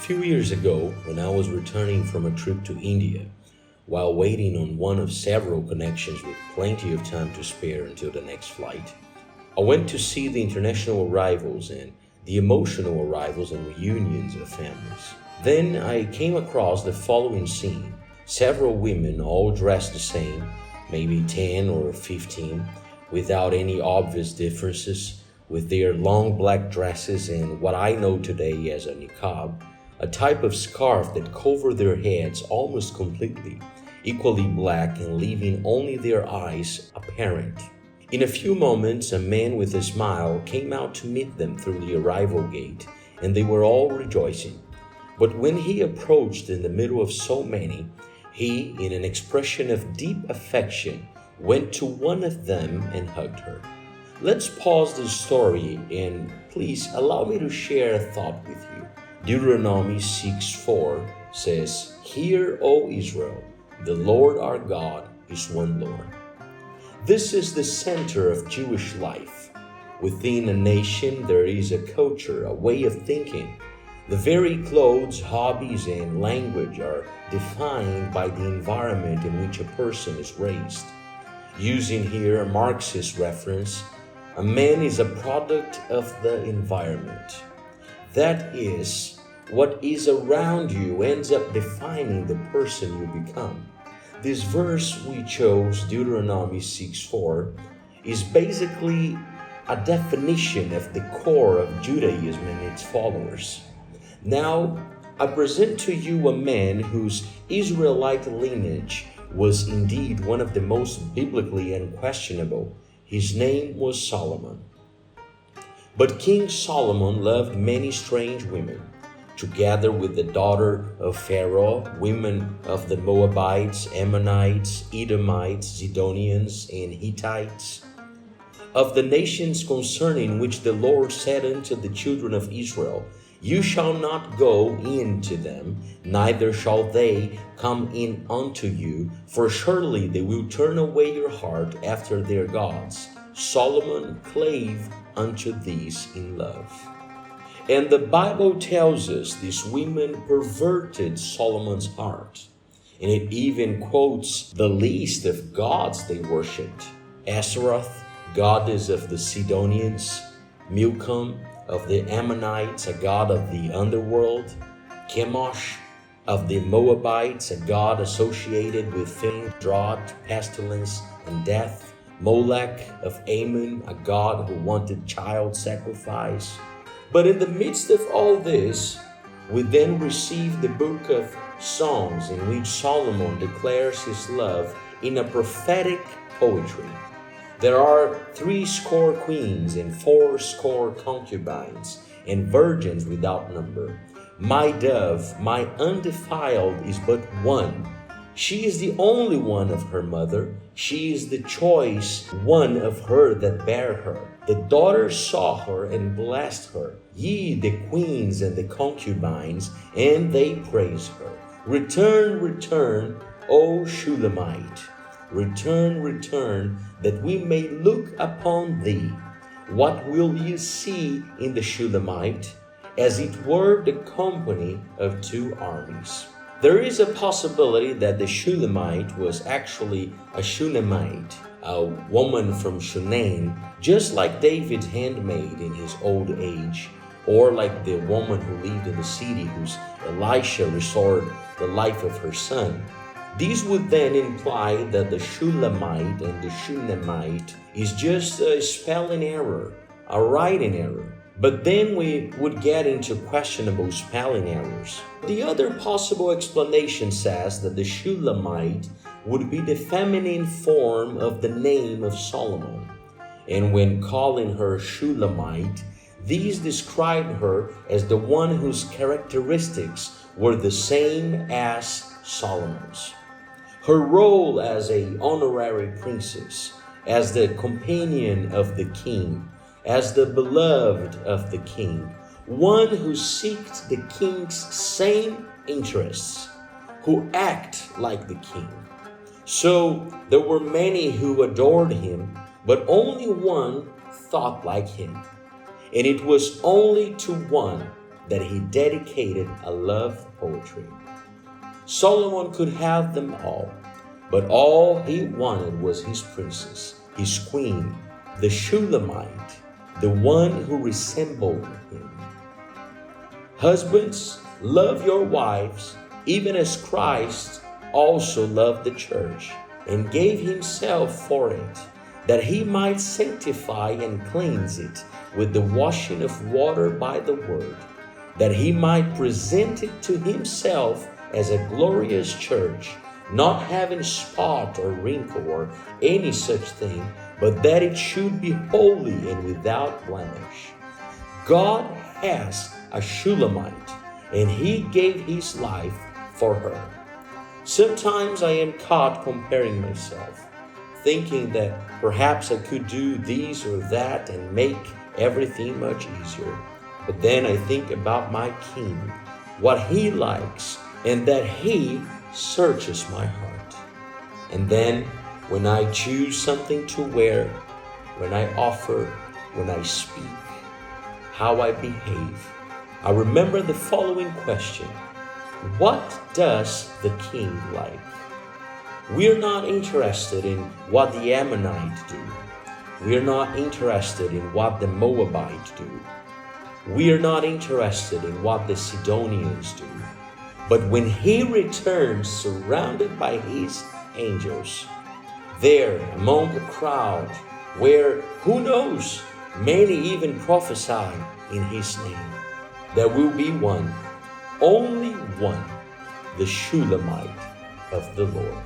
few years ago, when I was returning from a trip to India, while waiting on one of several connections with plenty of time to spare until the next flight, I went to see the international arrivals and the emotional arrivals and reunions of families. Then I came across the following scene. Several women, all dressed the same, maybe 10 or 15, without any obvious differences, with their long black dresses and what I know today as a niqab, a type of scarf that covered their heads almost completely, equally black and leaving only their eyes apparent. In a few moments, a man with a smile came out to meet them through the arrival gate, and they were all rejoicing. But when he approached in the middle of so many, he, in an expression of deep affection, went to one of them and hugged her. Let's pause the story and please allow me to share a thought with you. Deuteronomy 6:4 says, "Hear, O Israel, the Lord our God is one Lord." This is the center of Jewish life. Within a nation, there is a culture, a way of thinking. The very clothes, hobbies, and language are defined by the environment in which a person is raised. Using here a Marxist reference, a man is a product of the environment. That is, what is around you ends up defining the person you become. This verse we chose, Deuteronomy 6:4, is basically a definition of the core of Judaism and its followers. Now, I present to you a man whose Israelite lineage was indeed one of the most biblically unquestionable. His name was Solomon. But King Solomon loved many strange women, together with the daughter of Pharaoh, women of the Moabites, Ammonites, Edomites, Zidonians, and Hittites, of the nations concerning which the Lord said unto the children of Israel, "You shall not go in to them, neither shall they come in unto you, for surely they will turn away your heart after their gods." Solomon clave unto these in love. And the Bible tells us these women perverted Solomon's heart. And it even quotes the list of gods they worshipped. Ashtaroth, goddess of the Sidonians; Milcom, of the Ammonites, a god of the underworld; Chemosh, of the Moabites, a god associated with famine, drought, pestilence, and death; Molech of Ammon, a god who wanted child sacrifice. But in the midst of all this, we then receive the book of Songs in which Solomon declares his love in a prophetic poetry. There are 80 queens and 80 concubines and virgins without number. My dove, my undefiled, is but one. She is the only one of her mother. She is the choice one of her that bare her. The daughters saw her and blessed her, ye the queens and the concubines, and they praise her. Return, return, O Shulamite. Return, return, that we may look upon thee. What will you see in the Shulamite? As it were the company of two armies. There is a possibility that the Shulamite was actually a Shunammite, a woman from Shunem, just like David's handmaid in his old age, or like the woman who lived in the city whose Elisha restored the life of her son. These would then imply that the Shulamite and the Shunammite is just a spelling error, a writing error. But then we would get into questionable spelling errors. The other possible explanation says that the Shulamite would be the feminine form of the name of Solomon. And when calling her Shulamite, these described her as the one whose characteristics were the same as Solomon's. Her role as an honorary princess, as the companion of the king, as the beloved of the king, one who seeks the king's same interests, who act like the king. So there were many who adored him, but only one thought like him. And it was only to one that he dedicated a love for poetry. Solomon could have them all, but all he wanted was his princess, his queen, the Shulamite, the one who resembled him. Husbands, love your wives, even as Christ also loved the church and gave himself for it, that he might sanctify and cleanse it with the washing of water by the word, that he might present it to himself as a glorious church, not having spot or wrinkle or any such thing, but that it should be holy and without blemish. God has a Shulamite, and he gave his life for her. Sometimes I am caught comparing myself, thinking that perhaps I could do this or that and make everything much easier. But then I think about my King, what he likes, and that he searches my heart. And then when I choose something to wear, when I offer, when I speak, how I behave, I remember the following question: what does the King like? We're not interested in what the Ammonites do. We're not interested in what the Moabites do. We are not interested in what the Sidonians do. But when he returns surrounded by his angels, there among a crowd where, who knows, many even prophesy in his name, there will be one, only one, the Shulamite of the Lord.